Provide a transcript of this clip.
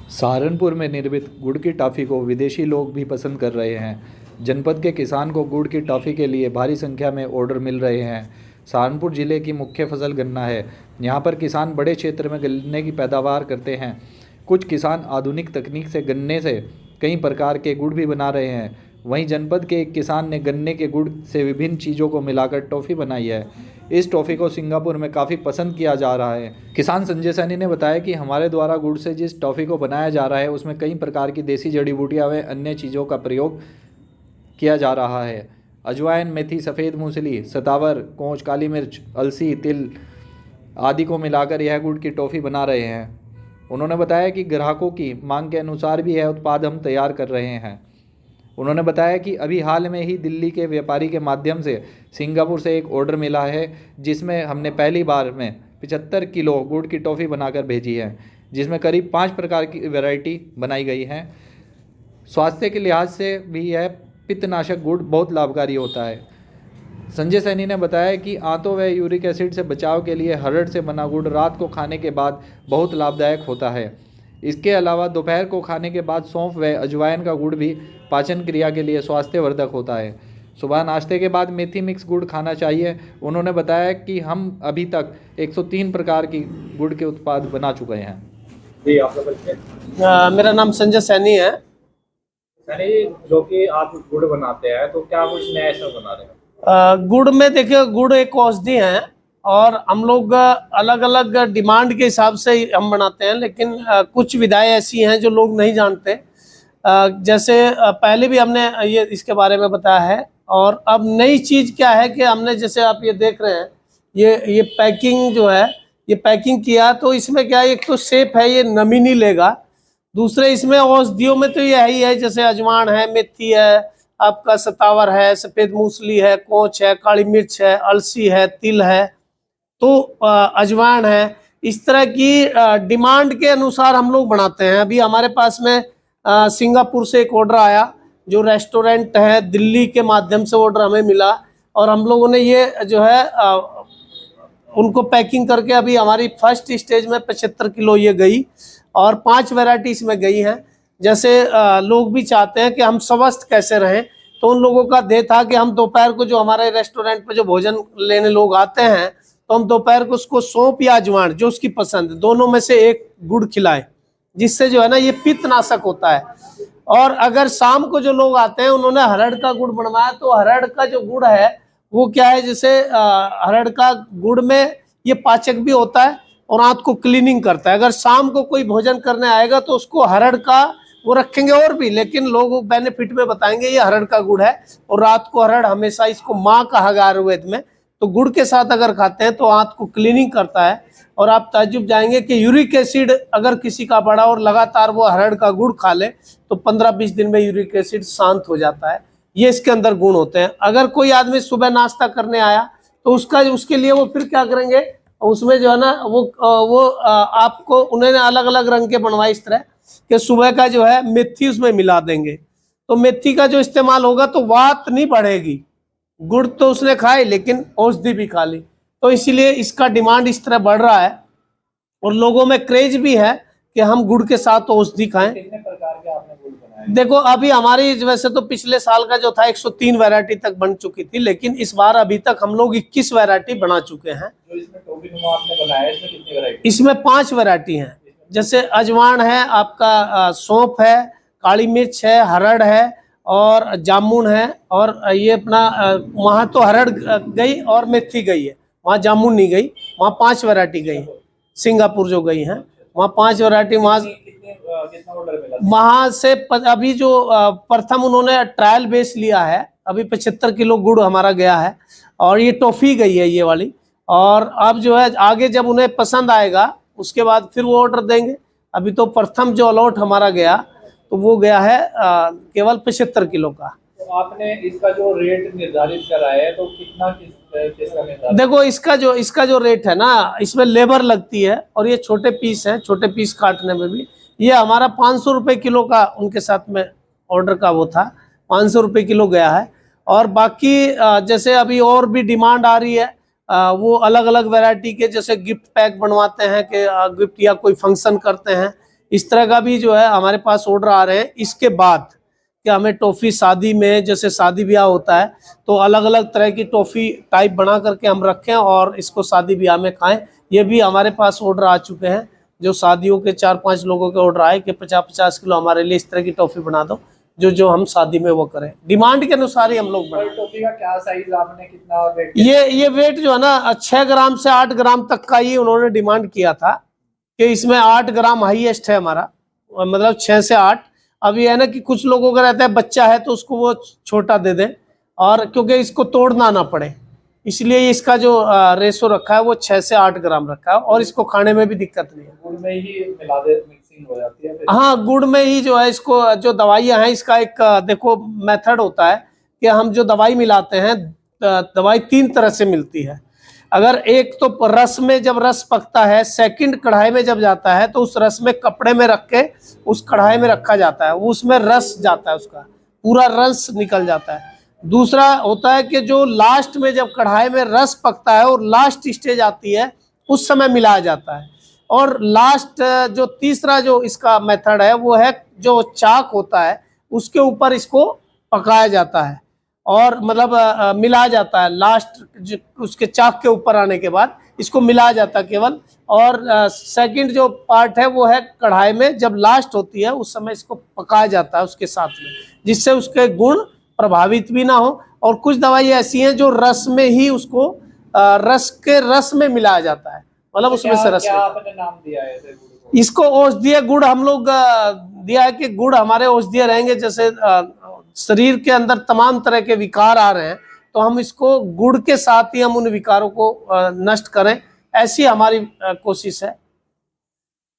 सहारनपुर में निर्मित गुड़ की टॉफ़ी को विदेशी लोग भी पसंद कर रहे हैं। जनपद के किसान को गुड़ की टॉफ़ी के लिए भारी संख्या में ऑर्डर मिल रहे हैं। सहारनपुर जिले की मुख्य फसल गन्ना है। यहाँ पर किसान बड़े क्षेत्र में गन्ने की पैदावार करते हैं। कुछ किसान आधुनिक तकनीक से गन्ने से कई प्रकार के गुड़ भी बना रहे हैं। वहीं जनपद के एक किसान ने गन्ने के गुड़ से विभिन्न चीज़ों को मिलाकर टॉफ़ी बनाई है। इस टॉफ़ी को सिंगापुर में काफ़ी पसंद किया जा रहा है। किसान संजय सैनी ने बताया कि हमारे द्वारा गुड़ से जिस टॉफ़ी को बनाया जा रहा है उसमें कई प्रकार की देसी जड़ी बूटियाँ व अन्य चीज़ों का प्रयोग किया जा रहा है। अजवाइन, मेथी, सफ़ेद मूंगफली, सतावर, कोंच, काली मिर्च, अलसी, तिल आदि को मिलाकर यह गुड़ की टॉफ़ी बना रहे हैं। उन्होंने बताया कि ग्राहकों की मांग के अनुसार भी यह उत्पाद हम तैयार कर रहे हैं। उन्होंने बताया कि अभी हाल में ही दिल्ली के व्यापारी के माध्यम से सिंगापुर से एक ऑर्डर मिला है, जिसमें हमने पहली बार में 75 किलो गुड़ की टॉफ़ी बनाकर भेजी है, जिसमें करीब 5 प्रकार की वैरायटी बनाई गई है। स्वास्थ्य के लिहाज से भी यह पित्तनाशक गुड़ बहुत लाभकारी होता है। संजय सैनी ने बताया कि आंतों व यूरिक एसिड से बचाव के लिए हरड़ से बना गुड़ रात को खाने के बाद बहुत लाभदायक होता है। इसके अलावा दोपहर को खाने के बाद सौंफ व अजवाइन का गुड़ भी पाचन क्रिया के लिए स्वास्थ्यवर्धक होता है। सुबह नाश्ते के बाद मेथी मिक्स गुड़ खाना चाहिए। उन्होंने बताया कि हम अभी तक 103 प्रकार की गुड़ के उत्पाद बना चुके हैं। जी, आपका परिचय? मेरा नाम संजय सैनी है। सैनी, जो कि आप गुड़ बनाते हैं तो क्या कुछ नया इसमें बना रहे हैं? गुड़ में देखिए, गुड़ एक औषधि है और हम लोग अलग अलग डिमांड के हिसाब से हम बनाते हैं, लेकिन कुछ विधाएं ऐसी हैं जो लोग नहीं जानते। जैसे पहले भी हमने ये इसके बारे में बताया है। और अब नई चीज़ क्या है कि हमने, जैसे आप ये देख रहे हैं, ये पैकिंग जो है, ये पैकिंग किया तो इसमें क्या है, एक तो सेफ है, ये नमी नहीं लेगा। दूसरे इसमें औषधियों में तो यही है, जैसे अजवान है, मेथी है, आपका सतावर है, सफ़ेद मूंगफली है, कोंच है, काली मिर्च है, अलसी है, तिल है, तो अजवान है। इस तरह की डिमांड के अनुसार हम लोग बनाते हैं। अभी हमारे पास में सिंगापुर से एक ऑर्डर आया, जो रेस्टोरेंट है, दिल्ली के माध्यम से ऑर्डर हमें मिला और हम लोगों ने ये जो है उनको पैकिंग करके अभी हमारी फर्स्ट स्टेज में 75 किलो ये गई और 5 वैरायटी इसमें गई हैं। जैसे लोग भी चाहते हैं कि हम स्वस्थ कैसे रहें, तो उन लोगों का ध्येय था कि हम दोपहर को, जो हमारे रेस्टोरेंट पे जो भोजन लेने लोग आते हैं, तो हम दोपहर को उसको सौंफ या अजवान, जो उसकी पसंद है, दोनों में से एक गुड़ खिलाएं, जिससे जो है ना ये पित्तनाशक होता है। और अगर शाम को जो लोग आते हैं, उन्होंने हरड़ का गुड़ बनवाया, तो हरड़ का जो गुड़ है वो क्या है, जैसे हरड़ का गुड़ में ये पाचक भी होता है और आंत को क्लीनिंग करता है। अगर शाम को कोई भोजन करने आएगा तो उसको हरड़ का वो रखेंगे और भी, लेकिन लोग बेनिफिट में बताएंगे ये हरड़ का गुड़ है। और रात को हरड़ हमेशा, इसको माँ कहा गया आयुर्वेद में, तो गुड़ के साथ अगर खाते हैं तो आंत को क्लीनिंग करता है। और आप ताज्जुब जाएंगे कि यूरिक एसिड अगर किसी का बढ़ा और लगातार वो हरड़ का गुड़ खा ले तो 15-20 दिन में यूरिक एसिड शांत हो जाता है। ये इसके अंदर गुण होते हैं। अगर कोई आदमी सुबह नाश्ता करने आया तो उसके लिए वो फिर क्या करेंगे, उसमें जो है ना वो आपको उन्होंने अलग अलग रंग के बनवाए इस तरह कि सुबह का जो है मेथी उसमें मिला देंगे, तो मेथी का जो इस्तेमाल होगा तो वात नहीं बढ़ेगी। गुड़ तो उसने खाए लेकिन औषधि भी खा ली, तो इसीलिए इसका डिमांड इस तरह बढ़ रहा है और लोगों में क्रेज भी है कि हम गुड़ के साथ औषधि खाएं। कितने प्रकार के आपने गुड़ बनाए? देखो, अभी हमारी वैसे तो पिछले साल का जो था 103 वैरायटी तक बन चुकी थी, लेकिन इस बार अभी तक हम लोग 21 वैरायटी बना चुके हैं। जो इसमें टॉफी नुमा आपने बनाया, इसमें कितनी वैरायटी? इसमें 5 वैरायटी हैं। जैसे अजवान है, आपका सौंफ है, काली मिर्च है, हरड़ है और जामुन है। और ये अपना वहाँ तो हरड़ गई और मेथी गई है, वहाँ जामुन नहीं गई। वहाँ 5 वैरायटी गई, सिंगापुर जो गई हैं वहाँ 5 वैरायटी। वहाँ कितना ऑर्डर मिला? वहाँ से अभी जो प्रथम उन्होंने ट्रायल बेस लिया है, अभी 75 किलो गुड़ हमारा गया है और ये टॉफी गई है ये वाली। और अब जो है आगे जब उन्हें पसंद आएगा उसके बाद फिर वो ऑर्डर देंगे। अभी तो प्रथम जो अलॉट हमारा गया तो वो गया है केवल 75 किलो का। तो आपने इसका जो रेट निर्धारित करा है तो कितना किसका निर्धारित? देखो, इसका जो रेट है ना, इसमें लेबर लगती है और ये छोटे पीस हैं, छोटे पीस काटने में भी। ये हमारा 500 रुपये किलो का उनके साथ में ऑर्डर का वो था, 500 रुपये किलो गया है। और बाकी जैसे अभी और भी डिमांड आ रही है, वो अलग अलग वैरायटी के, जैसे गिफ्ट पैक बनवाते हैं कि गिफ्ट या कोई फंक्शन करते हैं इस तरह का भी जो है हमारे पास ऑर्डर आ रहे हैं। इसके बाद कि हमें टॉफ़ी शादी में, जैसे शादी ब्याह होता है तो अलग अलग तरह की टॉफ़ी टाइप बना करके हम रखें और इसको शादी ब्याह में खाएं, ये भी हमारे पास ऑर्डर आ चुके हैं। जो शादियों के 4-5 लोगों के ऑर्डर आए कि 50-50 किलो हमारे लिए इस तरह की टॉफ़ी बना दो, जो हम शादी में वो करें। डिमांड के अनुसार ही हम लोग बनाएं। टॉफी का क्या साइज, आपने कितना वेट? ये वेट जो है ना 6 ग्राम से 8 ग्राम तक का ही उन्होंने डिमांड किया था कि इसमें 8 ग्राम हाईएस्ट है हमारा, मतलब 6 से 8। अब ये है ना कि कुछ लोगों का रहता है बच्चा है तो उसको वो छोटा दे दें, और क्योंकि इसको तोड़ना ना पड़े इसलिए इसका जो रेशो रखा है वो 6 से 8 ग्राम रखा है, और इसको खाने में भी दिक्कत नहीं है। गुड़ में ही मिला दे, मिक्सिंग हो जाती है फिर? हाँ, गुड़ में ही जो है इसको, जो दवाइयाँ हैं इसका एक देखो मेथड होता है कि हम जो दवाई मिलाते हैं, दवाई 3 तरह से मिलती है। अगर एक तो रस में जब रस पकता है, सेकंड कढ़ाई में जब जाता है तो उस रस में कपड़े में रख के उस कढ़ाई में रखा जाता है, उसमें रस जाता है, उसका पूरा रस निकल जाता है। दूसरा होता है कि जो लास्ट में जब कढ़ाई में रस पकता है और लास्ट स्टेज आती है उस समय मिलाया जाता है। और लास्ट जो तीसरा जो इसका मेथड है वो है जो चाक होता है उसके ऊपर इसको पकाया जाता है और मतलब मिलाया जाता है। लास्ट उसके चाक के ऊपर आने के बाद इसको मिलाया जाता है केवल। और सेकंड जो पार्ट है वो है कढ़ाई में जब लास्ट होती है उस समय इसको पकाया जाता है उसके साथ में, जिससे उसके गुण प्रभावित भी ना हो। और कुछ दवाई ऐसी हैं जो रस में ही उसको रस में मिलाया जाता है, मतलब उसमें से रस। क्या आपने नाम दिया है इसे गुड़ को? इसको औषधीय गुड़ हम लोग दिया है कि गुड़ हमारे औषधीय रहेंगे। जैसे शरीर के अंदर तमाम तरह के विकार आ रहे हैं तो हम इसको गुड़ के साथ ही हम उन विकारों को नष्ट करें, ऐसी हमारी कोशिश है।